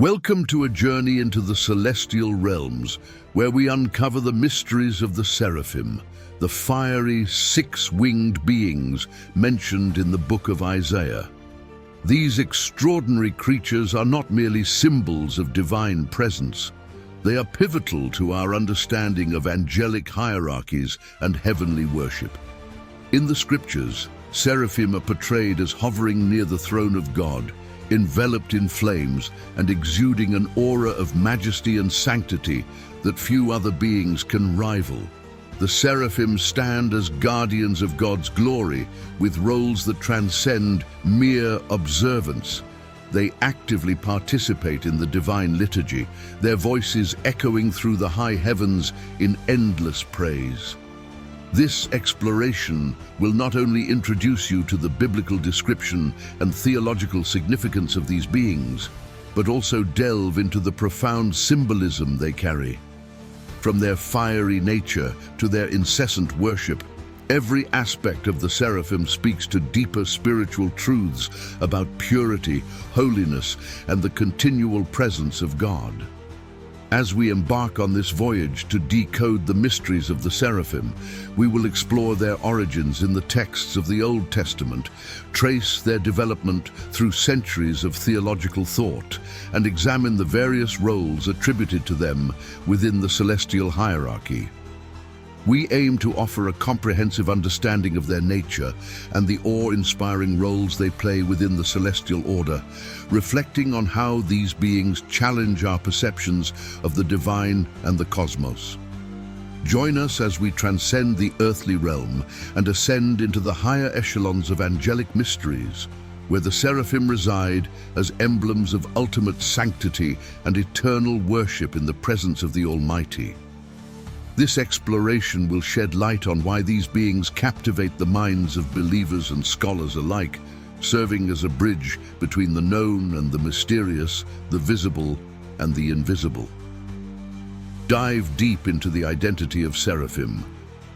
Welcome to a journey into the celestial realms, where we uncover the mysteries of the Seraphim, the fiery six-winged beings mentioned in the book of Isaiah. These extraordinary creatures are not merely symbols of divine presence. They are pivotal to our understanding of angelic hierarchies and heavenly worship. In the scriptures, seraphim are portrayed as hovering near the throne of God, enveloped in flames and exuding an aura of majesty and sanctity that few other beings can rival. The seraphim stand as guardians of God's glory, with roles that transcend mere observance. They actively participate in the divine liturgy, their voices echoing through the high heavens in endless praise. This exploration will not only introduce you to the biblical description and theological significance of these beings, but also delve into the profound symbolism they carry. From their fiery nature to their incessant worship, every aspect of the seraphim speaks to deeper spiritual truths about purity, holiness, and the continual presence of God. As we embark on this voyage to decode the mysteries of the seraphim, we will explore their origins in the texts of the Old Testament, trace their development through centuries of theological thought, and examine the various roles attributed to them within the celestial hierarchy. We aim to offer a comprehensive understanding of their nature and the awe-inspiring roles they play within the celestial order, reflecting on how these beings challenge our perceptions of the divine and the cosmos. Join us as we transcend the earthly realm and ascend into the higher echelons of angelic mysteries, where the seraphim reside as emblems of ultimate sanctity and eternal worship in the presence of the Almighty. This exploration will shed light on why these beings captivate the minds of believers and scholars alike, serving as a bridge between the known and the mysterious, the visible and the invisible. Dive deep into the identity of seraphim,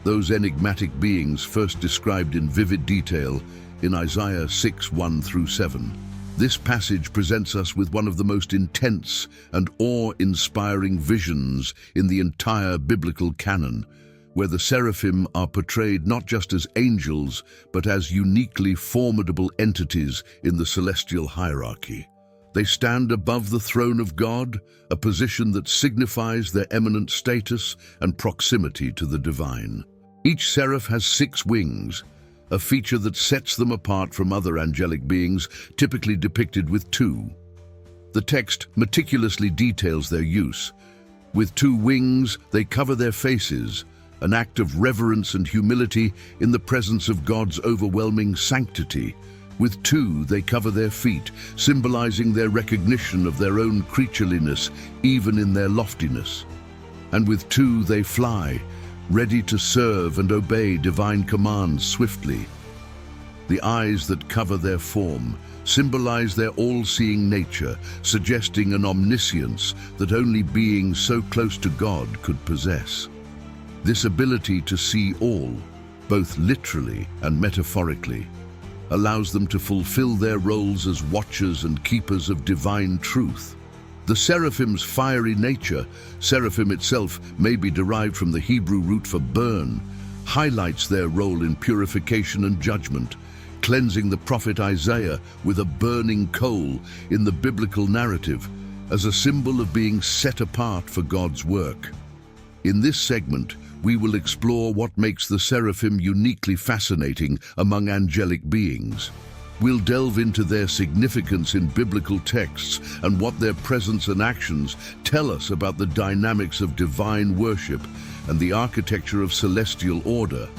those enigmatic beings first described in vivid detail in Isaiah 6:1-7. This passage presents us with one of the most intense and awe-inspiring visions in the entire biblical canon, where the seraphim are portrayed not just as angels, but as uniquely formidable entities in the celestial hierarchy. They stand above the throne of God, a position that signifies their eminent status and proximity to the divine. Each seraph has 6 wings, a feature that sets them apart from other angelic beings, typically depicted with 2. The text meticulously details their use. With 2 wings, they cover their faces, an act of reverence and humility in the presence of God's overwhelming sanctity. With 2, they cover their feet, symbolizing their recognition of their own creatureliness, even in their loftiness. And with 2, they fly, ready to serve and obey divine commands swiftly. The eyes that cover their form symbolize their all-seeing nature, suggesting an omniscience that only beings so close to God could possess. This ability to see all, both literally and metaphorically, allows them to fulfill their roles as watchers and keepers of divine truth. The seraphim's fiery nature, seraphim itself may be derived from the Hebrew root for burn, highlights their role in purification and judgment, cleansing the prophet Isaiah with a burning coal in the biblical narrative as a symbol of being set apart for God's work. In this segment, we will explore what makes the seraphim uniquely fascinating among angelic beings. We'll delve into their significance in biblical texts and what their presence and actions tell us about the dynamics of divine worship and the architecture of celestial order.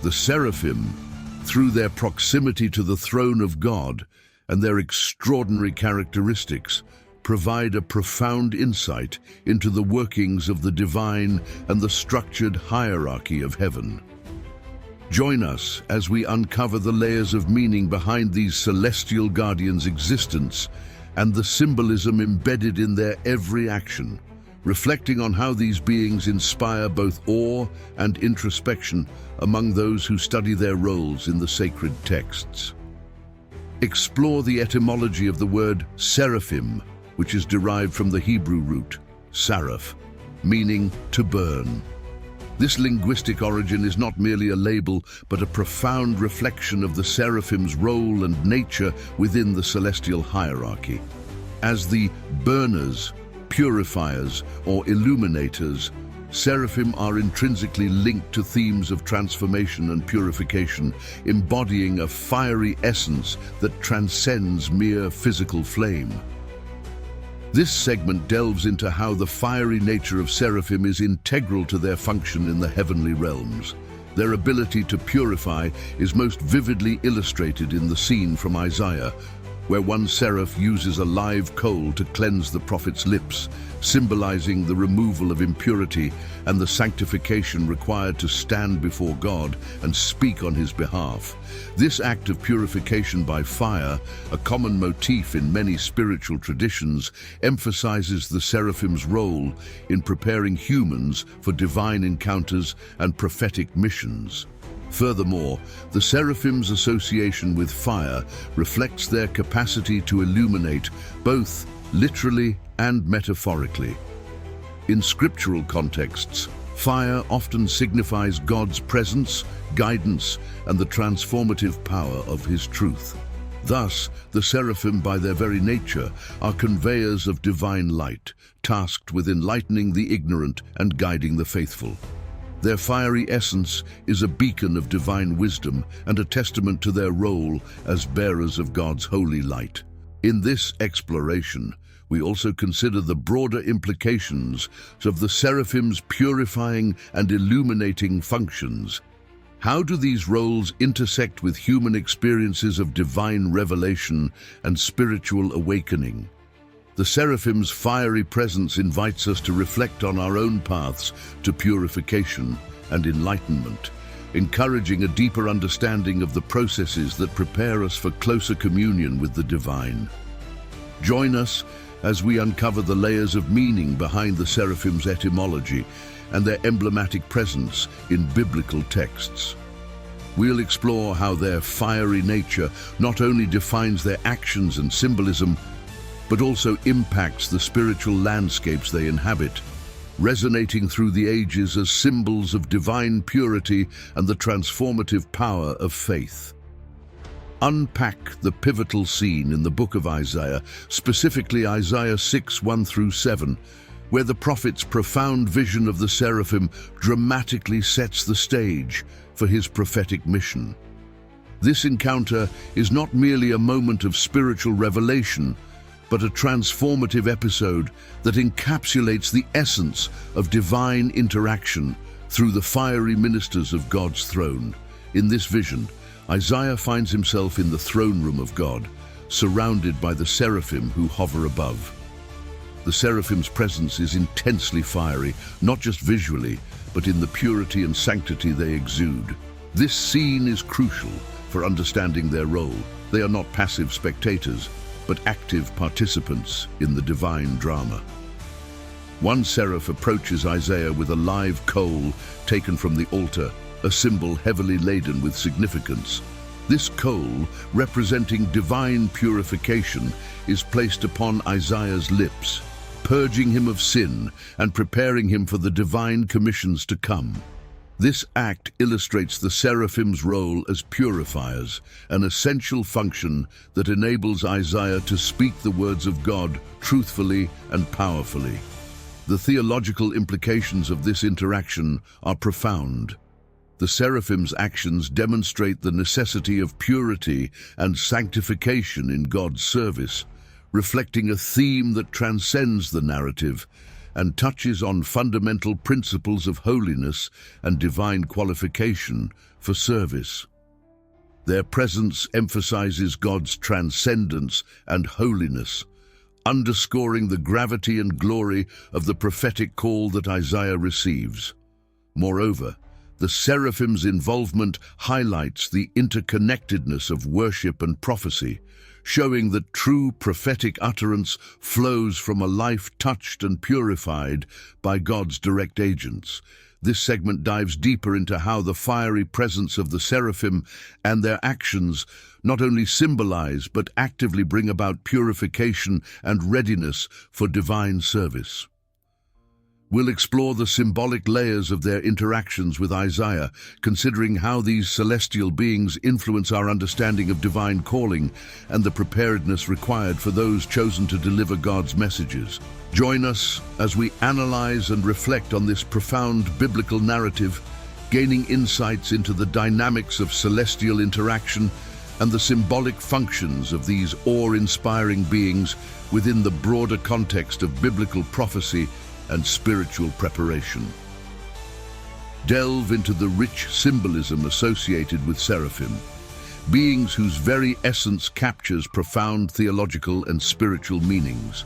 The seraphim, through their proximity to the throne of God and their extraordinary characteristics, provide a profound insight into the workings of the divine and the structured hierarchy of heaven. Join us as we uncover the layers of meaning behind these celestial guardians' existence and the symbolism embedded in their every action, reflecting on how these beings inspire both awe and introspection among those who study their roles in the sacred texts. Explore the etymology of the word seraphim, which is derived from the Hebrew root, saraph, meaning to burn. This linguistic origin is not merely a label, but a profound reflection of the seraphim's role and nature within the celestial hierarchy. As the burners, purifiers, or illuminators, seraphim are intrinsically linked to themes of transformation and purification, embodying a fiery essence that transcends mere physical flame. This segment delves into how the fiery nature of seraphim is integral to their function in the heavenly realms. Their ability to purify is most vividly illustrated in the scene from Isaiah, where one seraph uses a live coal to cleanse the prophet's lips, symbolizing the removal of impurity and the sanctification required to stand before God and speak on his behalf. This act of purification by fire, a common motif in many spiritual traditions, emphasizes the seraphim's role in preparing humans for divine encounters and prophetic missions. Furthermore, the seraphim's association with fire reflects their capacity to illuminate, both literally and metaphorically. In scriptural contexts, fire often signifies God's presence, guidance, and the transformative power of his truth. Thus, the seraphim, by their very nature, are conveyors of divine light, tasked with enlightening the ignorant and guiding the faithful. Their fiery essence is a beacon of divine wisdom and a testament to their role as bearers of God's holy light. In this exploration, we also consider the broader implications of the seraphim's purifying and illuminating functions. How do these roles intersect with human experiences of divine revelation and spiritual awakening? The seraphim's fiery presence invites us to reflect on our own paths to purification and enlightenment, encouraging a deeper understanding of the processes that prepare us for closer communion with the divine. Join us as we uncover the layers of meaning behind the seraphim's etymology and their emblematic presence in biblical texts. We'll explore how their fiery nature not only defines their actions and symbolism, but also impacts the spiritual landscapes they inhabit, resonating through the ages as symbols of divine purity and the transformative power of faith. Unpack the pivotal scene in the book of Isaiah, specifically Isaiah 6:1-7, where the prophet's profound vision of the seraphim dramatically sets the stage for his prophetic mission. This encounter is not merely a moment of spiritual revelation, but a transformative episode that encapsulates the essence of divine interaction through the fiery ministers of God's throne. In this vision, Isaiah finds himself in the throne room of God, surrounded by the seraphim who hover above. The seraphim's presence is intensely fiery, not just visually, but in the purity and sanctity they exude. This scene is crucial for understanding their role. They are not passive spectators, but active participants in the divine drama. One seraph approaches Isaiah with a live coal taken from the altar, a symbol heavily laden with significance. This coal, representing divine purification, is placed upon Isaiah's lips, purging him of sin and preparing him for the divine commissions to come. This act illustrates the seraphim's role as purifiers, an essential function that enables Isaiah to speak the words of God truthfully and powerfully. The theological implications of this interaction are profound. The seraphim's actions demonstrate the necessity of purity and sanctification in God's service, reflecting a theme that transcends the narrative and touches on fundamental principles of holiness and divine qualification for service. Their presence emphasizes God's transcendence and holiness, underscoring the gravity and glory of the prophetic call that Isaiah receives. Moreover, the seraphim's involvement highlights the interconnectedness of worship and prophecy, showing that true prophetic utterance flows from a life touched and purified by God's direct agents. This segment dives deeper into how the fiery presence of the seraphim and their actions not only symbolize but actively bring about purification and readiness for divine service. We'll explore the symbolic layers of their interactions with Isaiah, considering how these celestial beings influence our understanding of divine calling and the preparedness required for those chosen to deliver God's messages. Join us as we analyze and reflect on this profound biblical narrative, gaining insights into the dynamics of celestial interaction and the symbolic functions of these awe-inspiring beings within the broader context of biblical prophecy and spiritual preparation. Delve into the rich symbolism associated with seraphim, beings whose very essence captures profound theological and spiritual meanings.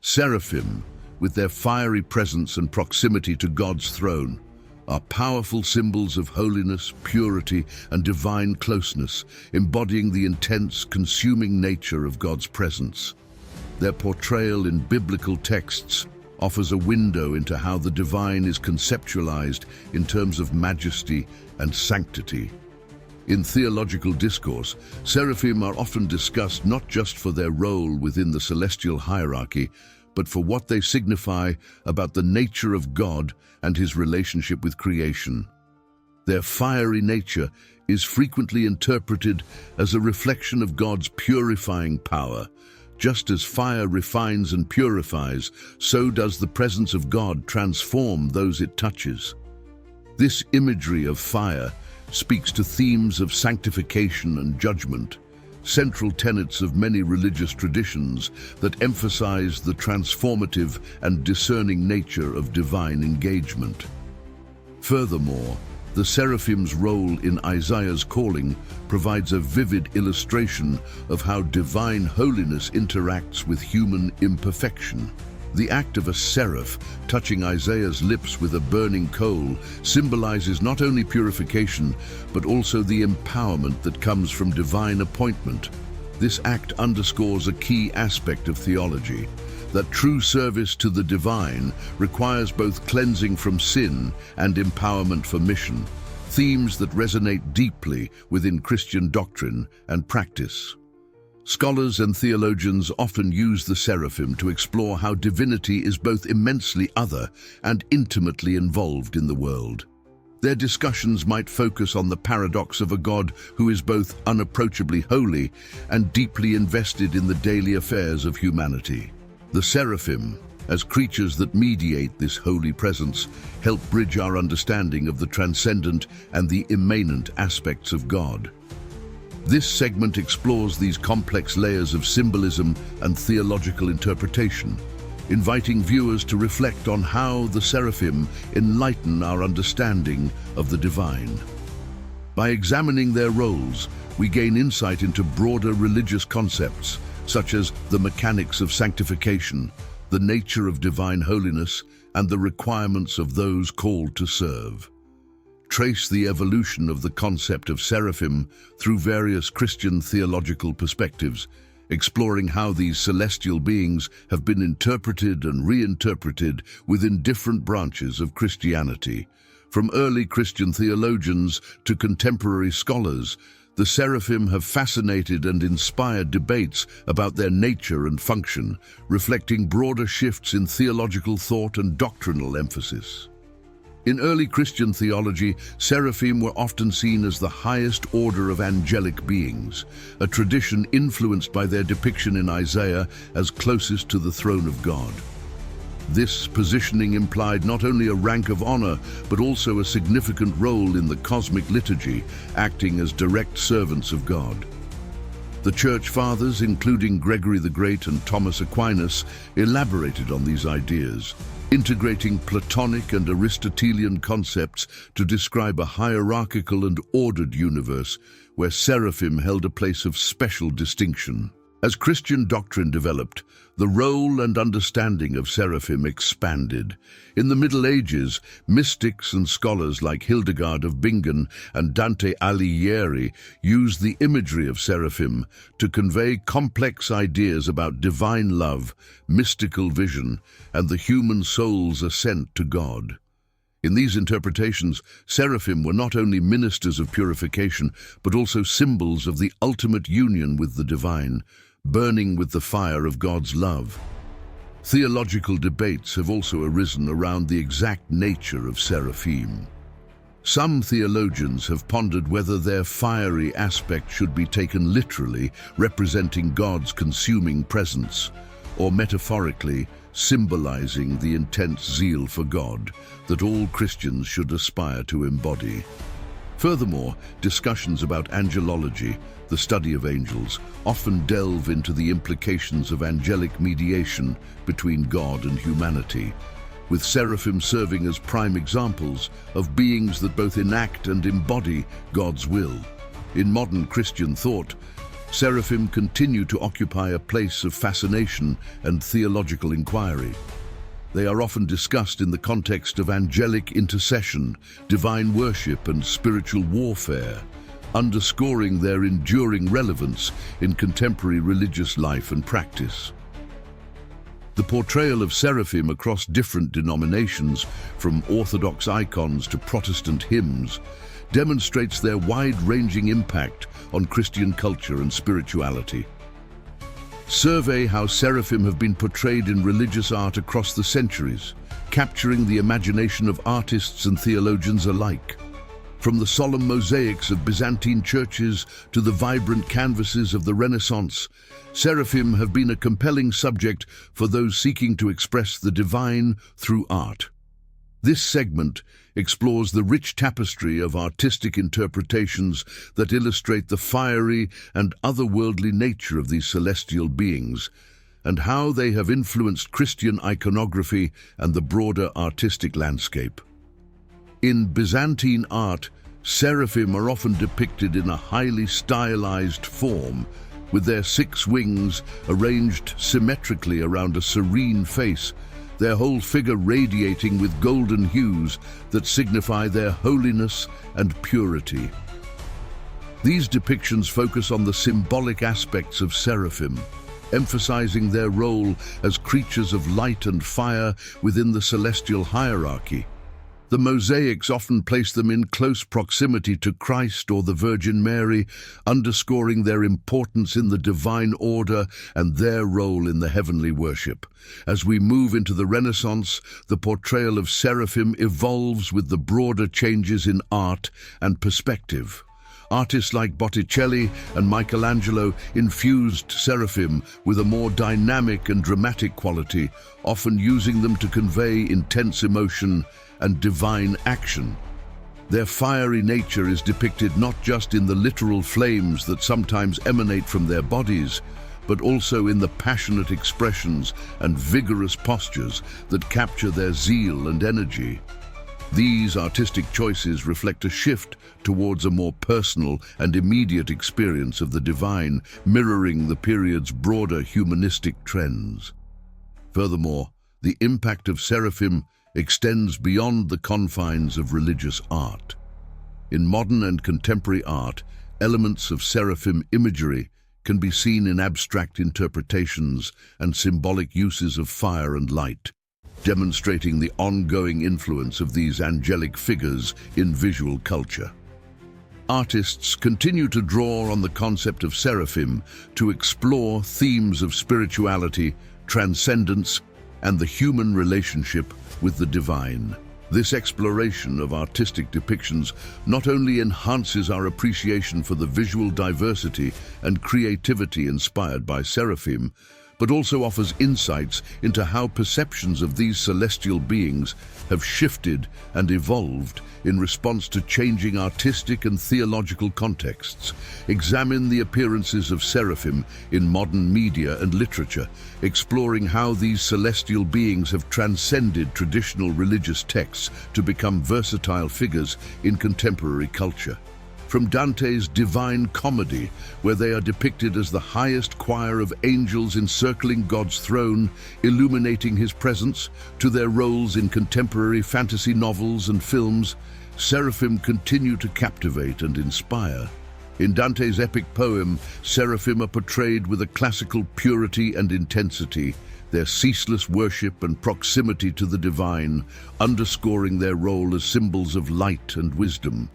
Seraphim, with their fiery presence and proximity to God's throne, are powerful symbols of holiness, purity, and divine closeness, embodying the intense, consuming nature of God's presence. Their portrayal in biblical texts offers a window into how the divine is conceptualized in terms of majesty and sanctity. In theological discourse, seraphim are often discussed not just for their role within the celestial hierarchy, but for what they signify about the nature of God and his relationship with creation. Their fiery nature is frequently interpreted as a reflection of God's purifying power. Just as fire refines and purifies, so does the presence of God transform those it touches. This imagery of fire speaks to themes of sanctification and judgment, central tenets of many religious traditions that emphasize the transformative and discerning nature of divine engagement. Furthermore, the seraphim's role in Isaiah's calling provides a vivid illustration of how divine holiness interacts with human imperfection. The act of a seraph touching Isaiah's lips with a burning coal symbolizes not only purification, but also the empowerment that comes from divine appointment. This act underscores a key aspect of theology, that true service to the divine requires both cleansing from sin and empowerment for mission, themes that resonate deeply within Christian doctrine and practice. Scholars and theologians often use the seraphim to explore how divinity is both immensely other and intimately involved in the world. Their discussions might focus on the paradox of a God who is both unapproachably holy and deeply invested in the daily affairs of humanity. The seraphim, as creatures that mediate this holy presence, help bridge our understanding of the transcendent and the immanent aspects of God. This segment explores these complex layers of symbolism and theological interpretation, inviting viewers to reflect on how the seraphim enlighten our understanding of the divine. By examining their roles, we gain insight into broader religious concepts, such as the mechanics of sanctification, the nature of divine holiness, and the requirements of those called to serve. Trace the evolution of the concept of seraphim through various Christian theological perspectives, exploring how these celestial beings have been interpreted and reinterpreted within different branches of Christianity. From early Christian theologians to contemporary scholars, the seraphim have fascinated and inspired debates about their nature and function, reflecting broader shifts in theological thought and doctrinal emphasis. In early Christian theology, seraphim were often seen as the highest order of angelic beings, a tradition influenced by their depiction in Isaiah as closest to the throne of God. This positioning implied not only a rank of honor, but also a significant role in the cosmic liturgy, acting as direct servants of God. The Church Fathers, including Gregory the Great and Thomas Aquinas, elaborated on these ideas, integrating Platonic and Aristotelian concepts to describe a hierarchical and ordered universe where seraphim held a place of special distinction. As Christian doctrine developed, the role and understanding of seraphim expanded. In the Middle Ages, mystics and scholars like Hildegard of Bingen and Dante Alighieri used the imagery of seraphim to convey complex ideas about divine love, mystical vision, and the human soul's ascent to God. In these interpretations, seraphim were not only ministers of purification, but also symbols of the ultimate union with the divine, burning with the fire of God's love. Theological debates have also arisen around the exact nature of seraphim. Some theologians have pondered whether their fiery aspect should be taken literally, representing God's consuming presence, or metaphorically, symbolizing the intense zeal for God that all Christians should aspire to embody. Furthermore, discussions about angelology, the study of angels, often delve into the implications of angelic mediation between God and humanity, with seraphim serving as prime examples of beings that both enact and embody God's will. In modern Christian thought, seraphim continue to occupy a place of fascination and theological inquiry. They are often discussed in the context of angelic intercession, divine worship, and spiritual warfare, underscoring their enduring relevance in contemporary religious life and practice. The portrayal of seraphim across different denominations, from Orthodox icons to Protestant hymns, demonstrates their wide-ranging impact on Christian culture and spirituality. Survey how seraphim have been portrayed in religious art across the centuries, capturing the imagination of artists and theologians alike. From the solemn mosaics of Byzantine churches to the vibrant canvases of the Renaissance, seraphim have been a compelling subject for those seeking to express the divine through art. This segment explores the rich tapestry of artistic interpretations that illustrate the fiery and otherworldly nature of these celestial beings, and how they have influenced Christian iconography and the broader artistic landscape. In Byzantine art, seraphim are often depicted in a highly stylized form, with their 6 wings arranged symmetrically around a serene face, their whole figure radiating with golden hues that signify their holiness and purity. These depictions focus on the symbolic aspects of seraphim, emphasizing their role as creatures of light and fire within the celestial hierarchy. The mosaics often place them in close proximity to Christ or the Virgin Mary, underscoring their importance in the divine order and their role in the heavenly worship. As we move into the Renaissance, the portrayal of seraphim evolves with the broader changes in art and perspective. Artists like Botticelli and Michelangelo infused seraphim with a more dynamic and dramatic quality, often using them to convey intense emotion and divine action. Their fiery nature is depicted not just in the literal flames that sometimes emanate from their bodies, but also in the passionate expressions and vigorous postures that capture their zeal and energy. These artistic choices reflect a shift towards a more personal and immediate experience of the divine, mirroring the period's broader humanistic trends. Furthermore, the impact of seraphim extends beyond the confines of religious art. In modern and contemporary art, elements of seraphim imagery can be seen in abstract interpretations and symbolic uses of fire and light, demonstrating the ongoing influence of these angelic figures in visual culture. Artists continue to draw on the concept of seraphim to explore themes of spirituality, transcendence, and the human relationship with the divine. This exploration of artistic depictions not only enhances our appreciation for the visual diversity and creativity inspired by seraphim, but also offers insights into how perceptions of these celestial beings have shifted and evolved in response to changing artistic and theological contexts. Examine the appearances of seraphim in modern media and literature, exploring how these celestial beings have transcended traditional religious texts to become versatile figures in contemporary culture. From Dante's Divine Comedy, where they are depicted as the highest choir of angels encircling God's throne, illuminating his presence, to their roles in contemporary fantasy novels and films, seraphim continue to captivate and inspire. In Dante's epic poem, seraphim are portrayed with a classical purity and intensity, their ceaseless worship and proximity to the divine, underscoring their role as symbols of light and wisdom.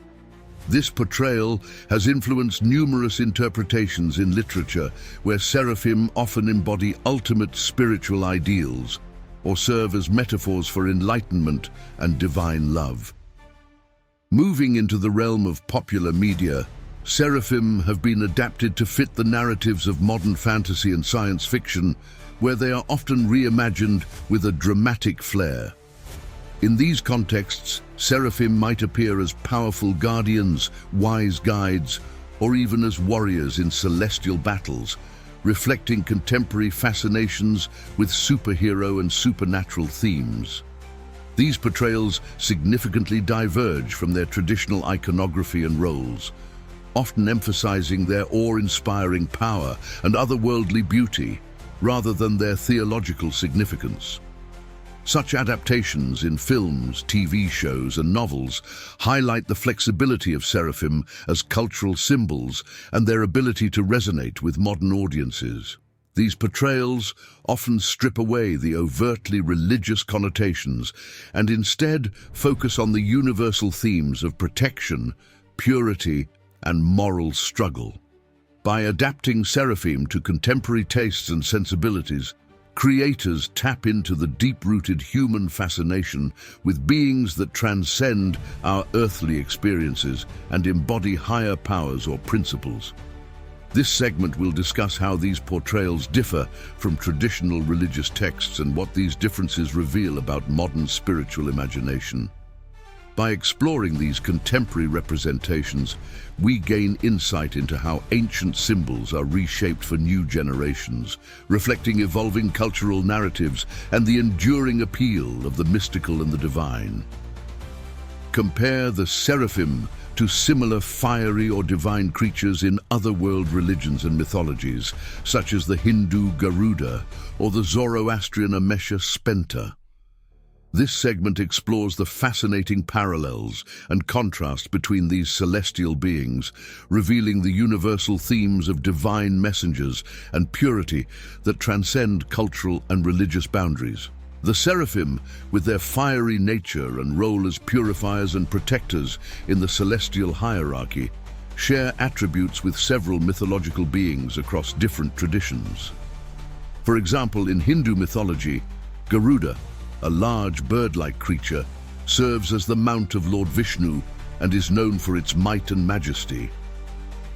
This portrayal has influenced numerous interpretations in literature, where seraphim often embody ultimate spiritual ideals or serve as metaphors for enlightenment and divine love. Moving into the realm of popular media, seraphim have been adapted to fit the narratives of modern fantasy and science fiction, where they are often reimagined with a dramatic flair. In these contexts, seraphim might appear as powerful guardians, wise guides, or even as warriors in celestial battles, reflecting contemporary fascinations with superhero and supernatural themes. These portrayals significantly diverge from their traditional iconography and roles, often emphasizing their awe-inspiring power and otherworldly beauty, rather than their theological significance. Such adaptations in films, TV shows, and novels highlight the flexibility of seraphim as cultural symbols and their ability to resonate with modern audiences. These portrayals often strip away the overtly religious connotations and instead focus on the universal themes of protection, purity, and moral struggle. By adapting seraphim to contemporary tastes and sensibilities, creators tap into the deep-rooted human fascination with beings that transcend our earthly experiences and embody higher powers or principles. This segment will discuss how these portrayals differ from traditional religious texts and what these differences reveal about modern spiritual imagination. By exploring these contemporary representations, we gain insight into how ancient symbols are reshaped for new generations, reflecting evolving cultural narratives and the enduring appeal of the mystical and the divine. Compare the seraphim to similar fiery or divine creatures in other world religions and mythologies, such as the Hindu Garuda or the Zoroastrian Amesha Spenta. This segment explores the fascinating parallels and contrast between these celestial beings, revealing the universal themes of divine messengers and purity that transcend cultural and religious boundaries. The seraphim, with their fiery nature and role as purifiers and protectors in the celestial hierarchy, share attributes with several mythological beings across different traditions. For example, in Hindu mythology, Garuda, a large bird-like creature, serves as the mount of Lord Vishnu and is known for its might and majesty.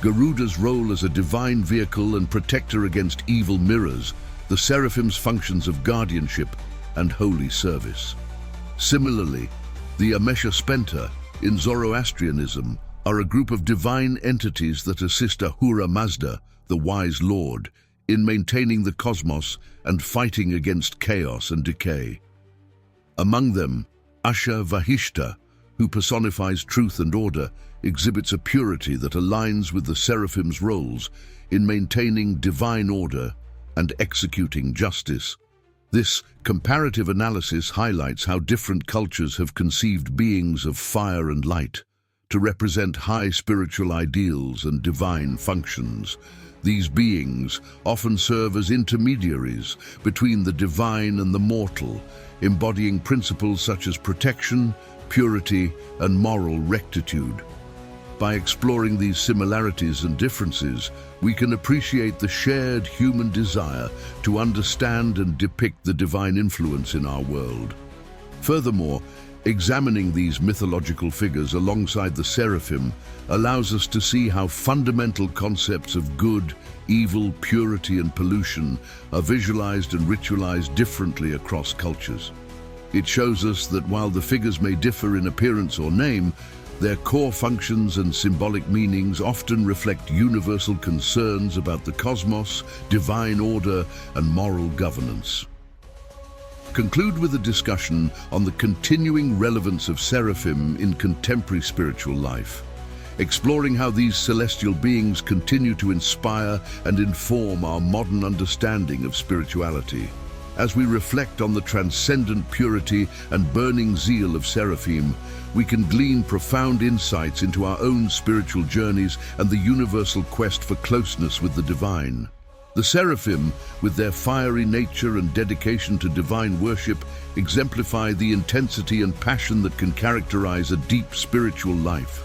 Garuda's role as a divine vehicle and protector against evil mirrors, the seraphim's functions of guardianship and holy service. Similarly, the Amesha Spenta in Zoroastrianism are a group of divine entities that assist Ahura Mazda, the wise lord, in maintaining the cosmos and fighting against chaos and decay. Among them, Asha Vahishta, who personifies truth and order, exhibits a purity that aligns with the seraphim's roles in maintaining divine order and executing justice. This comparative analysis highlights how different cultures have conceived beings of fire and light to represent high spiritual ideals and divine functions. These beings often serve as intermediaries between the divine and the mortal, embodying principles such as protection, purity, and moral rectitude. By exploring these similarities and differences, we can appreciate the shared human desire to understand and depict the divine influence in our world. Furthermore, examining these mythological figures alongside the seraphim allows us to see how fundamental concepts of good, evil, purity, and pollution are visualized and ritualized differently across cultures. It shows us that while the figures may differ in appearance or name, their core functions and symbolic meanings often reflect universal concerns about the cosmos, divine order, and moral governance. Conclude with a discussion on the continuing relevance of seraphim in contemporary spiritual life, exploring how these celestial beings continue to inspire and inform our modern understanding of spirituality. As we reflect on the transcendent purity and burning zeal of seraphim, we can glean profound insights into our own spiritual journeys and the universal quest for closeness with the divine. The Seraphim, with their fiery nature and dedication to divine worship, exemplify the intensity and passion that can characterize a deep spiritual life.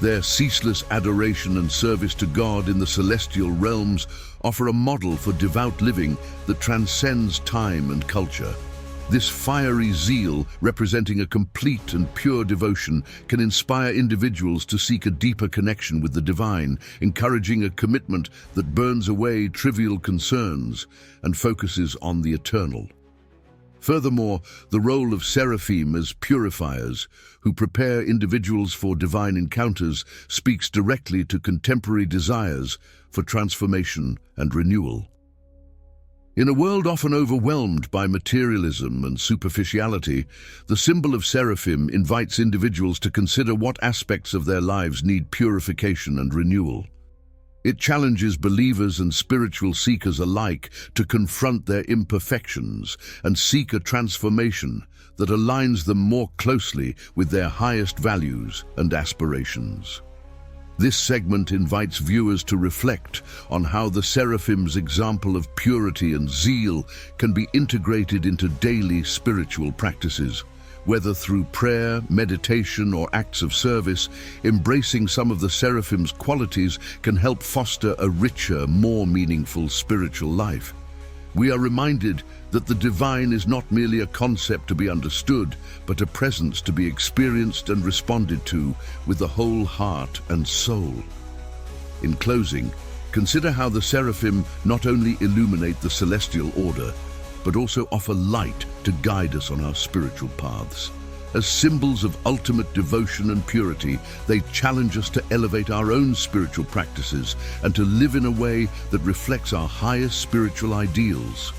Their ceaseless adoration and service to God in the celestial realms offer a model for devout living that transcends time and culture. This fiery zeal, representing a complete and pure devotion, can inspire individuals to seek a deeper connection with the divine, encouraging a commitment that burns away trivial concerns and focuses on the eternal. Furthermore, the role of Seraphim as purifiers, who prepare individuals for divine encounters, speaks directly to contemporary desires for transformation and renewal. In a world often overwhelmed by materialism and superficiality, the symbol of Seraphim invites individuals to consider what aspects of their lives need purification and renewal. It challenges believers and spiritual seekers alike to confront their imperfections and seek a transformation that aligns them more closely with their highest values and aspirations. This segment invites viewers to reflect on how the Seraphim's example of purity and zeal can be integrated into daily spiritual practices. Whether through prayer, meditation, or acts of service, embracing some of the Seraphim's qualities can help foster a richer, more meaningful spiritual life. We are reminded that the divine is not merely a concept to be understood, but a presence to be experienced and responded to with the whole heart and soul. In closing, consider how the Seraphim not only illuminate the celestial order, but also offer light to guide us on our spiritual paths. As symbols of ultimate devotion and purity, they challenge us to elevate our own spiritual practices and to live in a way that reflects our highest spiritual ideals.